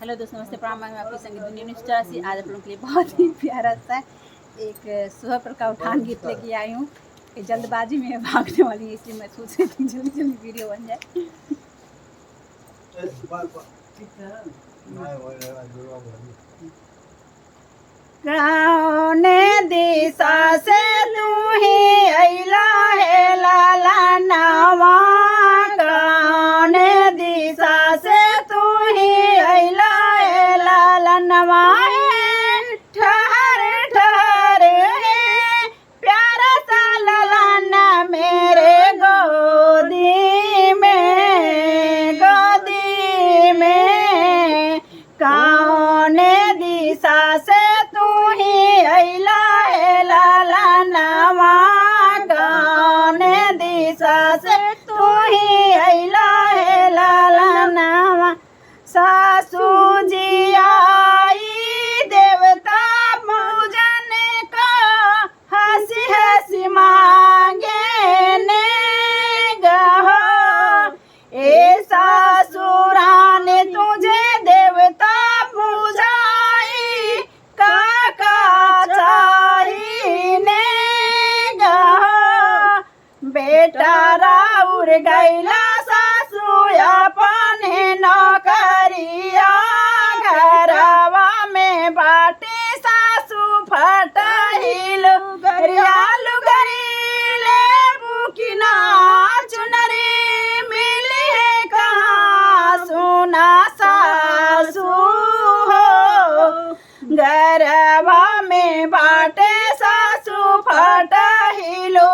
Hello दोस्तों, नमस्ते, प्रणाम। मैं आपकी संगीत दुनिया न्यूज़ 84। आज आप लोगों के लिए बहुत ही प्यारा सा एक सुहापर का उठान गीत लेके आई हूँ। जल्दबाजी में भागने वाली है, इसलिए मैं सोच रही थी जल्दी जल्दी वीडियो बन जाए। कौन दिशा से तू ही अइला है लाला नावा, कौन दिशा से तू ही अइला है लाला नवा। ठहर ठहर है प्यारा सा ललाना मेरे गोदी में कौन दिशा से तू ही अइला है लाला नवा, कौन दिशा से तू ही अइला है लाला नवा। सासू जी आई देवता पूजन का हंसी हंसी मांगे ने गहो, ए ससुरान तुझे देवता पूजाई काका चाही ने गहो। बेटा राउर गैला सासू अपने नौकरिया, घरवा में बाटे सासू फटहिलु गरियालु गरीले बुकिना चुनरी मिली है कहाँ सुना सासू हो। घरवा में बाटे सासू फटहिलु